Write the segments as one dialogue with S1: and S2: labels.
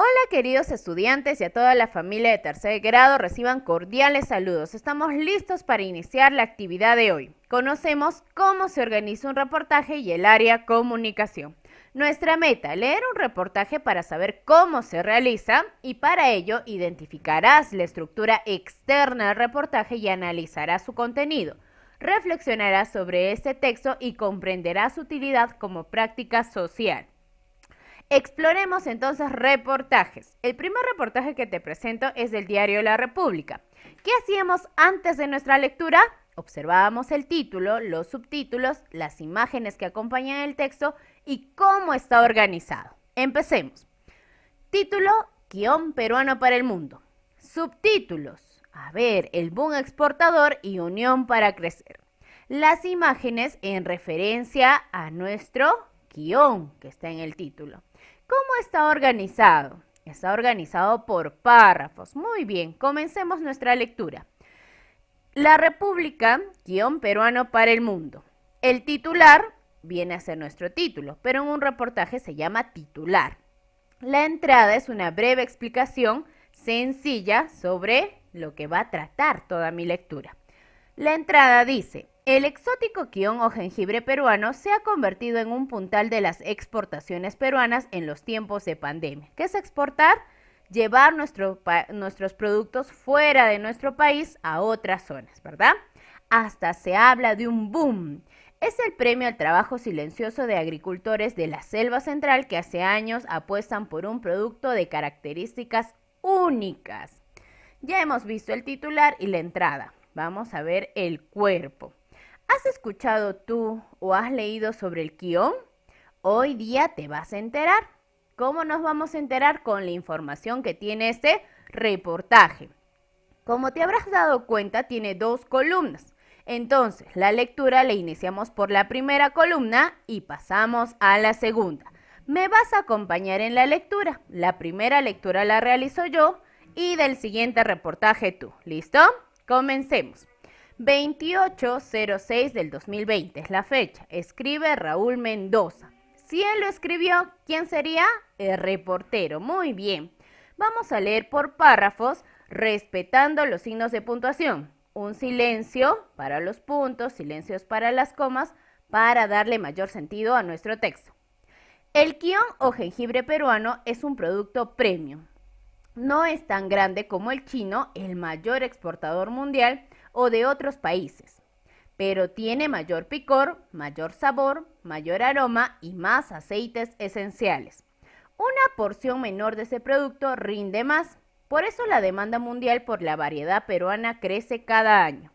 S1: Hola queridos estudiantes y a toda la familia de tercer grado, reciban cordiales saludos. Estamos listos para iniciar la actividad de hoy. Conocemos cómo se organiza un reportaje y el área comunicación. Nuestra meta, leer un reportaje para saber cómo se realiza y para ello identificarás la estructura externa del reportaje y analizarás su contenido. Reflexionarás sobre este texto y comprenderás su utilidad como práctica social. Exploremos entonces reportajes. El primer reportaje que te presento es del diario La República. ¿Qué hacíamos antes de nuestra lectura? Observábamos el título, los subtítulos, las imágenes que acompañan el texto y cómo está organizado. Empecemos. Título, guión peruano para el mundo. Subtítulos, el boom exportador y unión para crecer. Las imágenes en referencia a nuestro guión que está en el título. ¿Cómo está organizado? Está organizado por párrafos. Muy bien, comencemos nuestra lectura. La República, guión peruano para el mundo. El titular viene a ser nuestro título, pero en un reportaje se llama titular. La entrada es una breve explicación sencilla sobre lo que va a tratar toda mi lectura. La entrada dice: el exótico quión o jengibre peruano se ha convertido en un puntal de las exportaciones peruanas en los tiempos de pandemia. ¿Qué es exportar? Llevar nuestros productos fuera de nuestro país a otras zonas, ¿verdad? Hasta se habla de un boom. Es el premio al trabajo silencioso de agricultores de la selva central que hace años apuestan por un producto de características únicas. Ya hemos visto el titular y la entrada. Vamos a ver el cuerpo. ¿Has escuchado tú o has leído sobre el quión? Hoy día te vas a enterar. ¿Cómo nos vamos a enterar? Con la información que tiene este reportaje. Como te habrás dado cuenta, tiene dos columnas. Entonces, la lectura la iniciamos por la primera columna y pasamos a la segunda. Me vas a acompañar en la lectura. La primera lectura la realizo yo y del siguiente reportaje tú. ¿Listo? Comencemos. 28/06 del 2020 es la fecha. Escribe Raúl Mendoza. Si él lo escribió, ¿quién sería? El reportero. Muy bien. Vamos a leer por párrafos, respetando los signos de puntuación. Un silencio para los puntos, silencios para las comas, para darle mayor sentido a nuestro texto. El quión o jengibre peruano es un producto premium. No es tan grande como el chino, el mayor exportador mundial, o de otros países, pero tiene mayor picor, mayor sabor, mayor aroma y más aceites esenciales. Una porción menor de ese producto rinde más, por eso la demanda mundial por la variedad peruana crece cada año.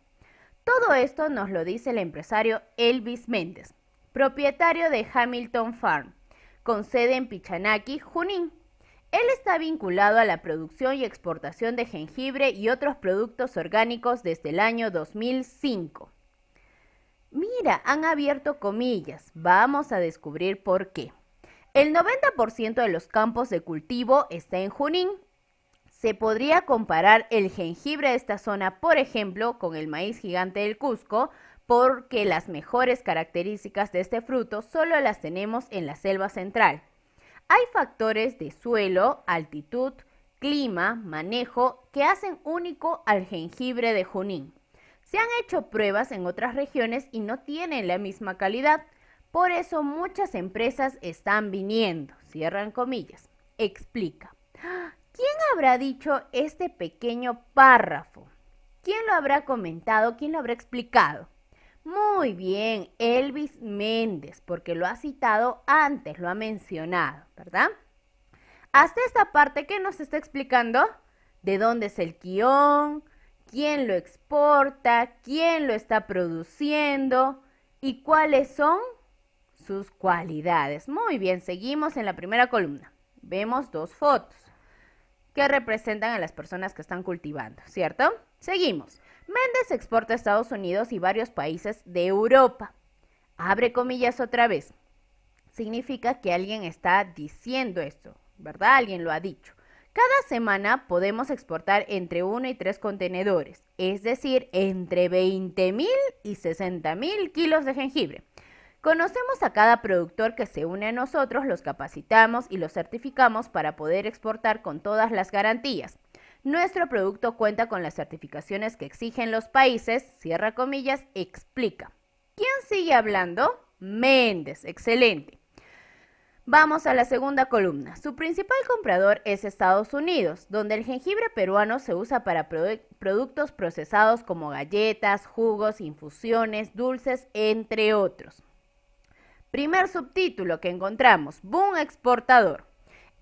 S1: Todo esto nos lo dice el empresario Elvis Méndez, propietario de Hamilton Farm, con sede en Pichanaki, Junín. Él está vinculado a la producción y exportación de jengibre y otros productos orgánicos desde el año 2005. Mira, han abierto comillas. Vamos a descubrir por qué. El 90% de los campos de cultivo está en Junín. Se podría comparar el jengibre de esta zona, por ejemplo, con el maíz gigante del Cusco, porque las mejores características de este fruto solo las tenemos en la selva central. Hay factores de suelo, altitud, clima, manejo que hacen único al jengibre de Junín. Se han hecho pruebas en otras regiones y no tienen la misma calidad. Por eso muchas empresas están viniendo. Cierran comillas. Explica. ¿Quién habrá dicho este pequeño párrafo? ¿Quién lo habrá comentado? ¿Quién lo habrá explicado? Muy bien, Elvis Méndez, porque lo ha citado antes, lo ha mencionado, ¿verdad? Hasta esta parte, ¿qué nos está explicando? ¿De dónde es el quión? ¿Quién lo exporta? ¿Quién lo está produciendo? ¿Y cuáles son sus cualidades? Muy bien, seguimos en la primera columna. Vemos dos fotos que representan a las personas que están cultivando, ¿cierto? Seguimos. Méndez exporta a Estados Unidos y varios países de Europa. Abre comillas otra vez. Significa que alguien está diciendo esto, ¿verdad? Alguien lo ha dicho. Cada semana podemos exportar entre 1 y 3 contenedores, es decir, entre 20.000 y 60.000 kilos de jengibre. Conocemos a cada productor que se une a nosotros, los capacitamos y los certificamos para poder exportar con todas las garantías. Nuestro producto cuenta con las certificaciones que exigen los países, cierra comillas, explica. ¿Quién sigue hablando? Méndez, excelente. Vamos a la segunda columna. Su principal comprador es Estados Unidos, donde el jengibre peruano se usa para productos procesados como galletas, jugos, infusiones, dulces, entre otros. Primer subtítulo que encontramos, boom exportador.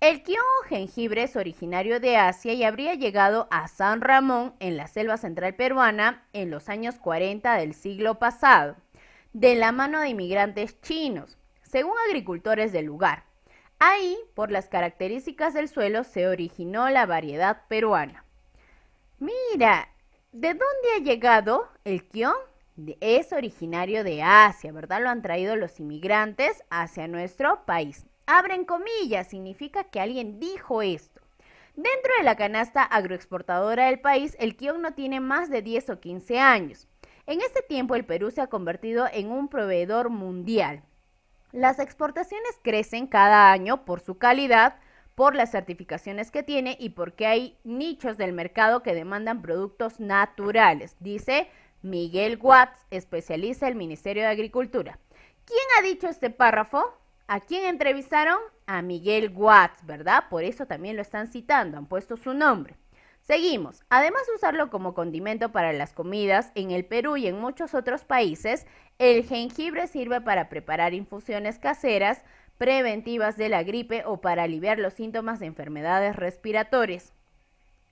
S1: El quion o jengibre es originario de Asia y habría llegado a San Ramón, en la selva central peruana, en los años 40 del siglo pasado, de la mano de inmigrantes chinos, según agricultores del lugar. Ahí, por las características del suelo, se originó la variedad peruana. Mira, ¿de dónde ha llegado el quion? Es originario de Asia, ¿verdad? Lo han traído los inmigrantes hacia nuestro país. Abren comillas, significa que alguien dijo esto. Dentro de la canasta agroexportadora del país, el quion no tiene más de 10 o 15 años. En este tiempo, el Perú se ha convertido en un proveedor mundial. Las exportaciones crecen cada año por su calidad, por las certificaciones que tiene y porque hay nichos del mercado que demandan productos naturales, dice Miguel Watts, especialista del Ministerio de Agricultura. ¿Quién ha dicho este párrafo? ¿A quién entrevistaron? A Miguel Watts, ¿verdad? Por eso también lo están citando, han puesto su nombre. Seguimos. Además de usarlo como condimento para las comidas, en el Perú y en muchos otros países, el jengibre sirve para preparar infusiones caseras, preventivas de la gripe o para aliviar los síntomas de enfermedades respiratorias.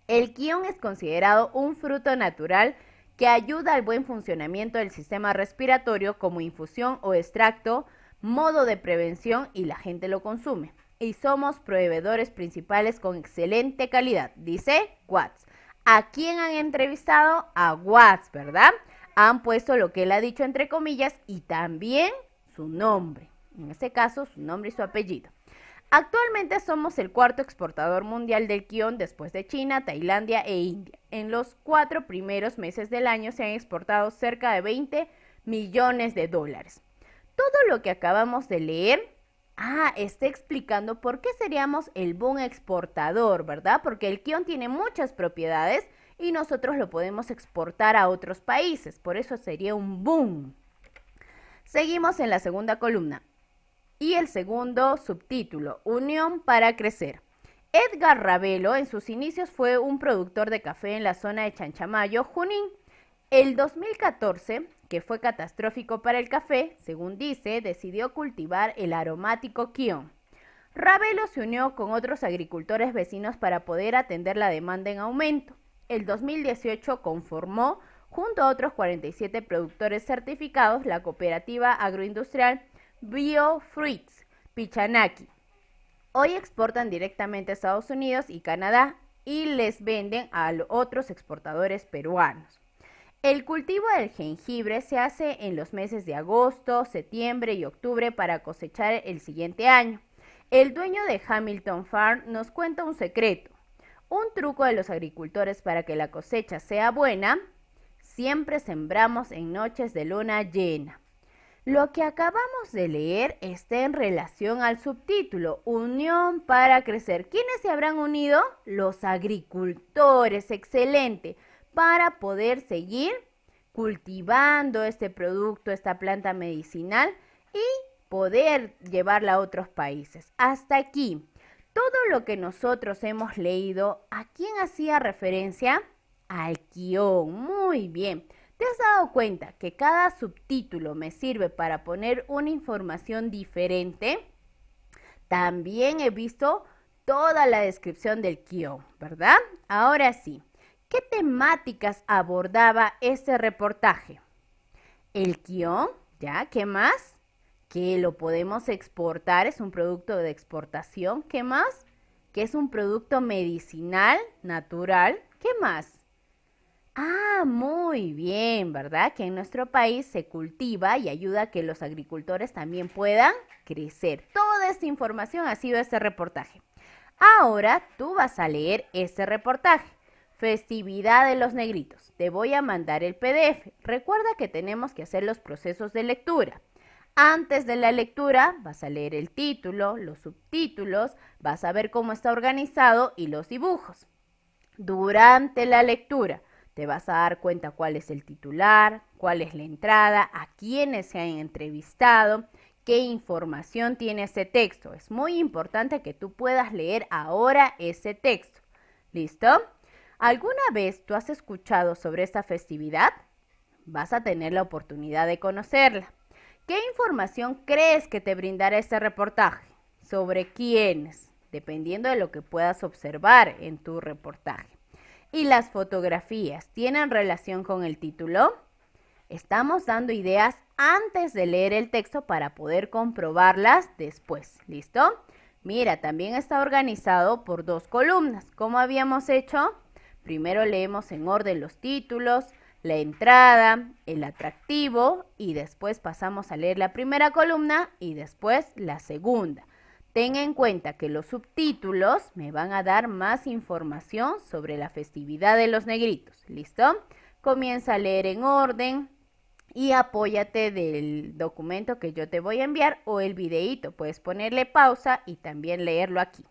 S1: El quion es considerado un fruto natural que ayuda al buen funcionamiento del sistema respiratorio como infusión o extracto, modo de prevención y la gente lo consume. Y somos proveedores principales con excelente calidad, dice Watts. ¿A quién han entrevistado? A Watts, ¿verdad? Han puesto lo que él ha dicho entre comillas y también su nombre. En este caso, su nombre y su apellido. Actualmente somos el cuarto exportador mundial del quion después de China, Tailandia e India. En los 4 primeros meses del año se han exportado cerca de 20 millones de dólares. Todo lo que acabamos de leer está explicando por qué seríamos el boom exportador, ¿verdad? Porque el quion tiene muchas propiedades y nosotros lo podemos exportar a otros países, por eso sería un boom. Seguimos en la segunda columna y el segundo subtítulo, Unión para Crecer. Edgar Ravelo en sus inicios fue un productor de café en la zona de Chanchamayo, Junín. El 2014, que fue catastrófico para el café, según dice, decidió cultivar el aromático quion. Ravelo se unió con otros agricultores vecinos para poder atender la demanda en aumento. El 2018 conformó, junto a otros 47 productores certificados, la cooperativa agroindustrial BioFruits Pichanaki. Hoy exportan directamente a Estados Unidos y Canadá y les venden a otros exportadores peruanos. El cultivo del jengibre se hace en los meses de agosto, septiembre y octubre para cosechar el siguiente año. El dueño de Hamilton Farm nos cuenta un secreto. Un truco de los agricultores para que la cosecha sea buena, siempre sembramos en noches de luna llena. Lo que acabamos de leer está en relación al subtítulo, Unión para Crecer. ¿Quiénes se habrán unido? Los agricultores, excelente, para poder seguir cultivando este producto, esta planta medicinal y poder llevarla a otros países. Hasta aquí, todo lo que nosotros hemos leído, ¿a quién hacía referencia? Al quion. Muy bien. ¿Te has dado cuenta que cada subtítulo me sirve para poner una información diferente? También he visto toda la descripción del quion, ¿verdad? Ahora sí, ¿qué temáticas abordaba este reportaje? El quion, ¿ya? ¿Qué más? Que lo podemos exportar, es un producto de exportación. ¿Qué más? Que es un producto medicinal, natural. ¿Qué más? Muy bien, ¿verdad? Que en nuestro país se cultiva y ayuda a que los agricultores también puedan crecer. Toda esta información ha sido este reportaje. Ahora tú vas a leer este reportaje. Festividad de los negritos. Te voy a mandar el PDF. Recuerda que tenemos que hacer los procesos de lectura. Antes de la lectura vas a leer el título, los subtítulos, vas a ver cómo está organizado y los dibujos. Durante la lectura te vas a dar cuenta cuál es el titular, cuál es la entrada, a quiénes se han entrevistado, qué información tiene ese texto. Es muy importante que tú puedas leer ahora ese texto. ¿Listo? ¿Alguna vez tú has escuchado sobre esta festividad? Vas a tener la oportunidad de conocerla. ¿Qué información crees que te brindará este reportaje? ¿Sobre quiénes? Dependiendo de lo que puedas observar en tu reportaje. ¿Y las fotografías tienen relación con el título? Estamos dando ideas antes de leer el texto para poder comprobarlas después. ¿Listo? Mira, también está organizado por 2 columnas. ¿Cómo habíamos hecho? Primero leemos en orden los títulos, la entrada, el atractivo y después pasamos a leer la primera columna y después la segunda. Ten en cuenta que los subtítulos me van a dar más información sobre la festividad de los negritos. ¿Listo? Comienza a leer en orden y apóyate del documento que yo te voy a enviar o el videíto. Puedes ponerle pausa y también leerlo aquí.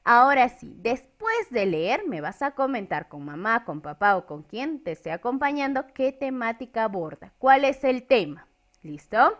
S1: Ahora sí, después de leer me vas a comentar con mamá, con papá o con quien te esté acompañando qué temática aborda, cuál es el tema. ¿Listo?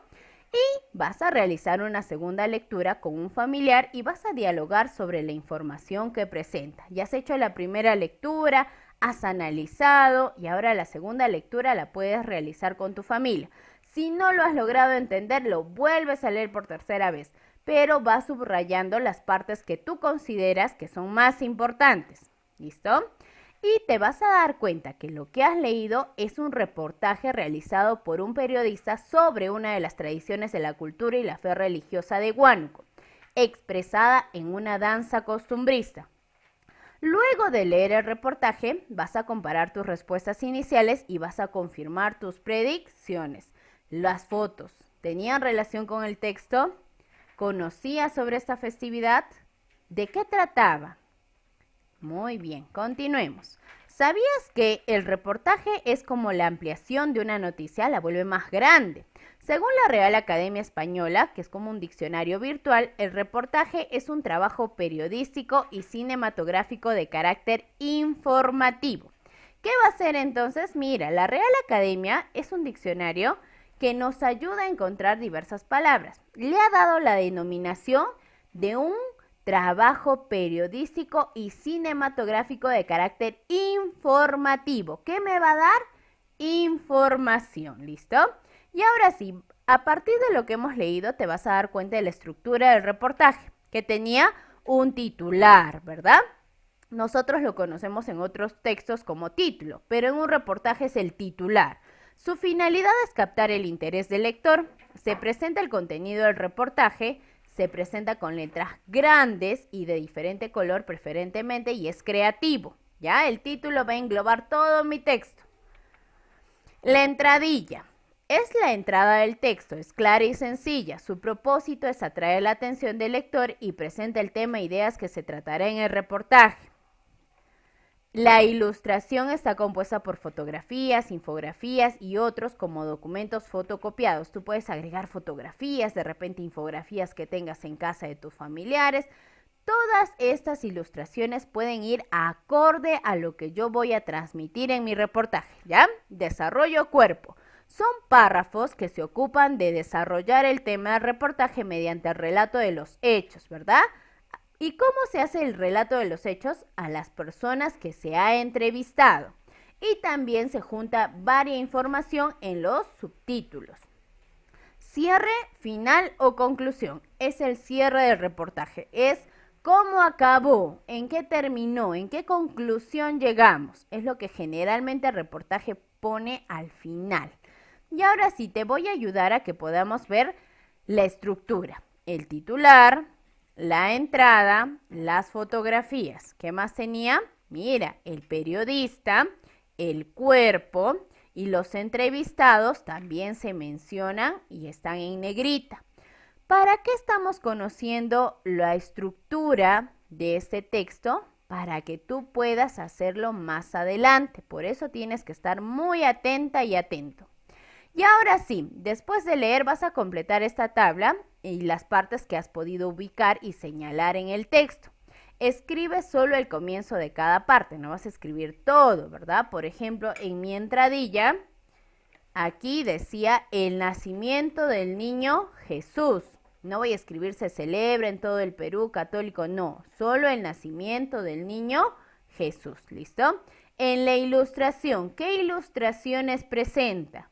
S1: Y vas a realizar una segunda lectura con un familiar y vas a dialogar sobre la información que presenta. Ya has hecho la primera lectura, has analizado y ahora la segunda lectura la puedes realizar con tu familia. Si no lo has logrado entender, lo vuelves a leer por tercera vez, pero vas subrayando las partes que tú consideras que son más importantes. ¿Listo? Y te vas a dar cuenta que lo que has leído es un reportaje realizado por un periodista sobre una de las tradiciones de la cultura y la fe religiosa de Huánuco, expresada en una danza costumbrista. Luego de leer el reportaje, vas a comparar tus respuestas iniciales y vas a confirmar tus predicciones. Las fotos, ¿tenían relación con el texto? ¿Conocías sobre esta festividad? ¿De qué trataba? Muy bien, continuemos. ¿Sabías que el reportaje es como la ampliación de una noticia, la vuelve más grande? Según la Real Academia Española, que es como un diccionario virtual, el reportaje es un trabajo periodístico y cinematográfico de carácter informativo. ¿Qué va a hacer entonces? Mira, la Real Academia es un diccionario que nos ayuda a encontrar diversas palabras. Le ha dado la denominación de un trabajo periodístico y cinematográfico de carácter informativo. ¿Qué me va a dar? Información, ¿listo? Y ahora sí, a partir de lo que hemos leído te vas a dar cuenta de la estructura del reportaje, que tenía un titular, ¿verdad? Nosotros lo conocemos en otros textos como título, pero en un reportaje es el titular. Su finalidad es captar el interés del lector. Se presenta el contenido del reportaje, se presenta con letras grandes y de diferente color preferentemente y es creativo. Ya, el título va a englobar todo mi texto. La entradilla. Es la entrada del texto, es clara y sencilla. Su propósito es atraer la atención del lector y presenta el tema e ideas que se tratará en el reportaje. La ilustración está compuesta por fotografías, infografías y otros como documentos fotocopiados. Tú puedes agregar fotografías, de repente infografías que tengas en casa de tus familiares. Todas estas ilustraciones pueden ir acorde a lo que yo voy a transmitir en mi reportaje, ¿ya? Desarrollo cuerpo. Son párrafos que se ocupan de desarrollar el tema del reportaje mediante el relato de los hechos, ¿verdad? ¿Y cómo se hace el relato de los hechos? A las personas que se ha entrevistado. Y también se junta varia información en los subtítulos. Cierre, final o conclusión. Es el cierre del reportaje. Es cómo acabó, en qué terminó, en qué conclusión llegamos. Es lo que generalmente el reportaje pone al final. Y ahora sí, te voy a ayudar a que podamos ver la estructura. El titular, la entrada, las fotografías. ¿Qué más tenía? Mira, el periodista, el cuerpo y los entrevistados también se mencionan y están en negrita. ¿Para qué estamos conociendo la estructura de este texto? Para que tú puedas hacerlo más adelante. Por eso tienes que estar muy atenta y atento. Y ahora sí, después de leer vas a completar esta tabla y las partes que has podido ubicar y señalar en el texto. Escribe solo el comienzo de cada parte, no vas a escribir todo, ¿verdad? Por ejemplo, en mi entradilla, aquí decía el nacimiento del niño Jesús. No voy a escribir se celebra en todo el Perú católico, no, solo el nacimiento del niño Jesús, ¿listo? En la ilustración, ¿qué ilustraciones presenta?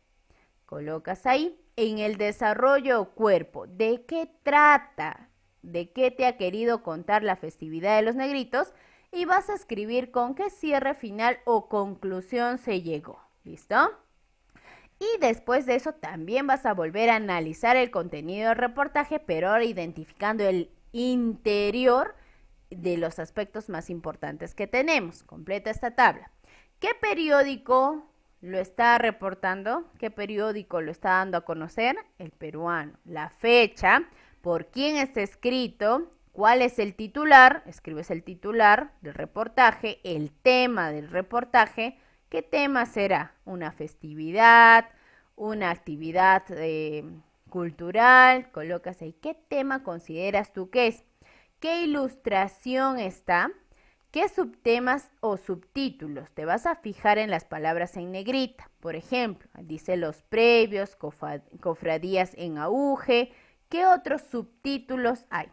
S1: Colocas ahí. En el desarrollo cuerpo, ¿de qué trata? ¿De qué te ha querido contar la festividad de los negritos? Y vas a escribir con qué cierre final o conclusión se llegó. ¿Listo? Y después de eso también vas a volver a analizar el contenido del reportaje, pero ahora identificando el interior de los aspectos más importantes que tenemos. Completa esta tabla. ¿Qué periódico lo está reportando? ¿Qué periódico lo está dando a conocer? El Peruano. La fecha, por quién está escrito, cuál es el titular, escribes el titular del reportaje, el tema del reportaje. ¿Qué tema será? ¿Una festividad? ¿Una actividad cultural? Colocas ahí. ¿Qué tema consideras tú que es? ¿Qué ilustración está? ¿Qué subtemas o subtítulos? Te vas a fijar en las palabras en negrita. Por ejemplo, dice los previos, cofradías en auge. ¿Qué otros subtítulos hay?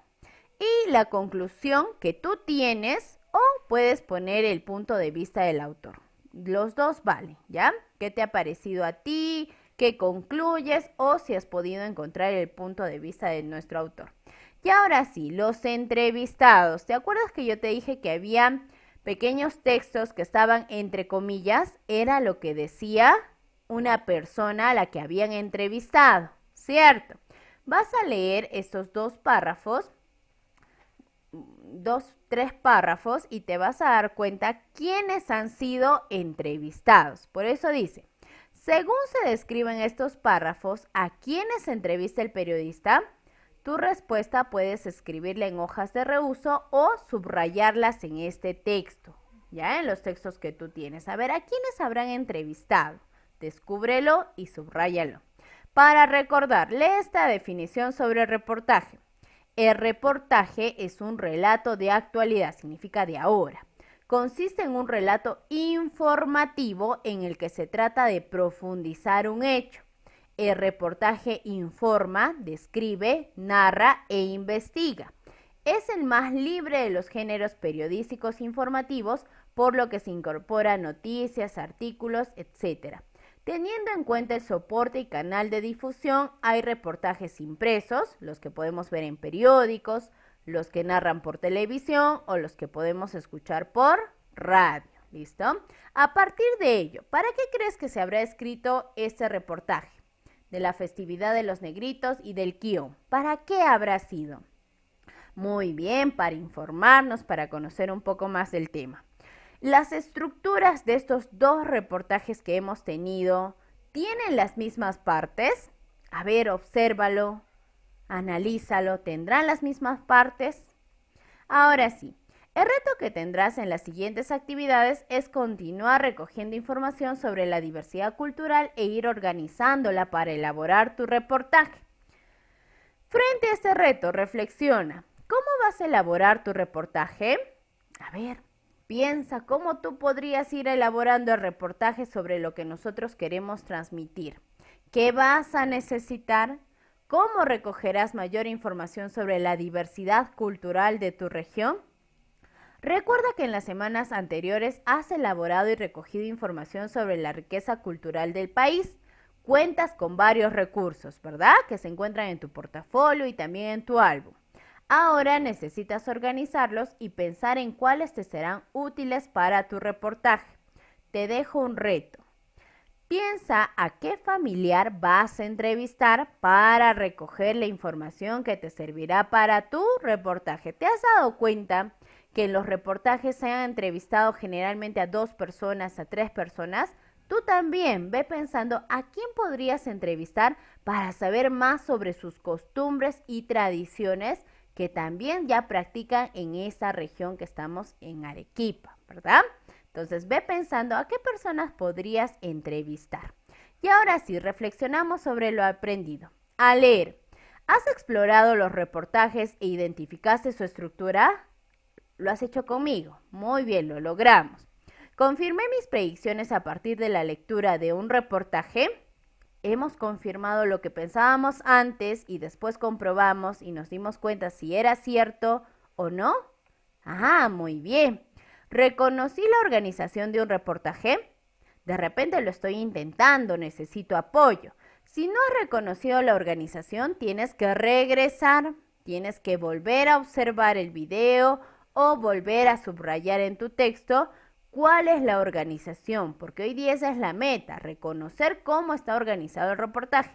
S1: Y la conclusión que tú tienes, o puedes poner el punto de vista del autor. Los dos valen, ¿ya? ¿Qué te ha parecido a ti? ¿Qué concluyes? O si has podido encontrar el punto de vista de nuestro autor. Y ahora sí, los entrevistados. ¿Te acuerdas que yo te dije que había pequeños textos que estaban entre comillas? Era lo que decía una persona a la que habían entrevistado, ¿cierto? Vas a leer estos tres párrafos y te vas a dar cuenta quiénes han sido entrevistados. Por eso dice, según se describen estos párrafos, ¿a quiénes entrevista el periodista? Tu respuesta puedes escribirla en hojas de reuso o subrayarlas en este texto, ya en los textos que tú tienes. A ver, ¿a quiénes habrán entrevistado? Descúbrelo y subráyalo. Para recordar, lee esta definición sobre el reportaje. El reportaje es un relato de actualidad, significa de ahora. Consiste en un relato informativo en el que se trata de profundizar un hecho. El reportaje informa, describe, narra e investiga. Es el más libre de los géneros periodísticos informativos, por lo que se incorpora noticias, artículos, etc. Teniendo en cuenta el soporte y canal de difusión, hay reportajes impresos, los que podemos ver en periódicos, los que narran por televisión o los que podemos escuchar por radio. ¿Listo? A partir de ello, ¿para qué crees que se habrá escrito este reportaje de la festividad de los negritos y del Kio? ¿Para qué habrá sido? Muy bien, para informarnos, para conocer un poco más del tema. Las estructuras de estos dos reportajes que hemos tenido, ¿tienen las mismas partes? A ver, obsérvalo, analízalo, ¿tendrán las mismas partes? Ahora sí, el reto que tendrás en las siguientes actividades es continuar recogiendo información sobre la diversidad cultural e ir organizándola para elaborar tu reportaje. Frente a este reto, reflexiona, ¿cómo vas a elaborar tu reportaje? A ver, piensa cómo tú podrías ir elaborando el reportaje sobre lo que nosotros queremos transmitir. ¿Qué vas a necesitar? ¿Cómo recogerás mayor información sobre la diversidad cultural de tu región? Recuerda que en las semanas anteriores has elaborado y recogido información sobre la riqueza cultural del país. Cuentas con varios recursos, ¿verdad? Que se encuentran en tu portafolio y también en tu álbum. Ahora necesitas organizarlos y pensar en cuáles te serán útiles para tu reportaje. Te dejo un reto. Piensa a qué familiar vas a entrevistar para recoger la información que te servirá para tu reportaje. ¿Te has dado cuenta que en los reportajes se han entrevistado generalmente a 2 personas, a 3 personas? Tú también ve pensando a quién podrías entrevistar para saber más sobre sus costumbres y tradiciones que también ya practican en esa región que estamos en Arequipa, ¿verdad? Entonces ve pensando a qué personas podrías entrevistar. Y ahora sí, reflexionamos sobre lo aprendido. A leer. ¿Has explorado los reportajes e identificaste su estructura? Lo has hecho conmigo. Muy bien, lo logramos. ¿Confirmé mis predicciones a partir de la lectura de un reportaje? Hemos confirmado lo que pensábamos antes y después comprobamos y nos dimos cuenta si era cierto o no. Ah, muy bien. ¿Reconocí la organización de un reportaje? De repente lo estoy intentando, necesito apoyo. Si no has reconocido la organización, tienes que regresar, tienes que volver a observar el video o volver a subrayar en tu texto cuál es la organización, porque hoy día esa es la meta, reconocer cómo está organizado el reportaje.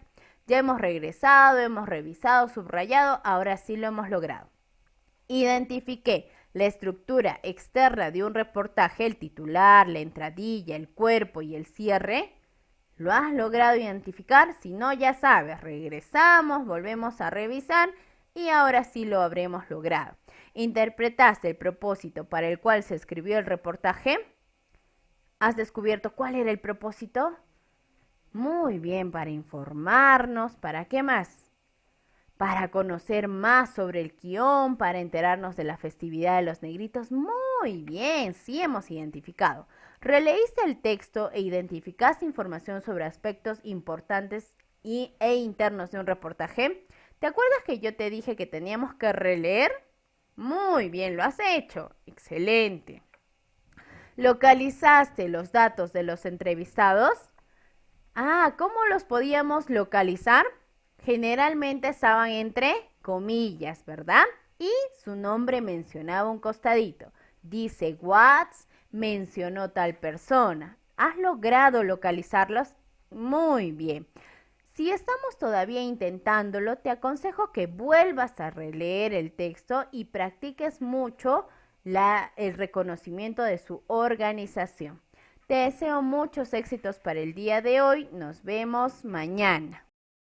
S1: Ya hemos regresado, hemos revisado, subrayado, ahora sí lo hemos logrado. Identifiqué la estructura externa de un reportaje, el titular, la entradilla, el cuerpo y el cierre. ¿Lo has logrado identificar? Si no, ya sabes, regresamos, volvemos a revisar y ahora sí lo habremos logrado. ¿Interpretaste el propósito para el cual se escribió el reportaje? ¿Has descubierto cuál era el propósito? Muy bien, para informarnos, ¿para qué más? Para conocer más sobre el guión, para enterarnos de la festividad de los negritos. Muy bien, sí hemos identificado. ¿Releíste el texto e identificaste información sobre aspectos importantes e internos de un reportaje? ¿Te acuerdas que yo te dije que teníamos que releer? Muy bien, lo has hecho. Excelente. ¿Localizaste los datos de los entrevistados? Ah, ¿cómo los podíamos localizar? Generalmente estaban entre comillas, ¿verdad? Y su nombre mencionaba un costadito. Dice Watts, mencionó tal persona. ¿Has logrado localizarlos? Muy bien. Si estamos todavía intentándolo, te aconsejo que vuelvas a releer el texto y practiques mucho el reconocimiento de su organización. Te deseo muchos éxitos para el día de hoy. Nos vemos mañana.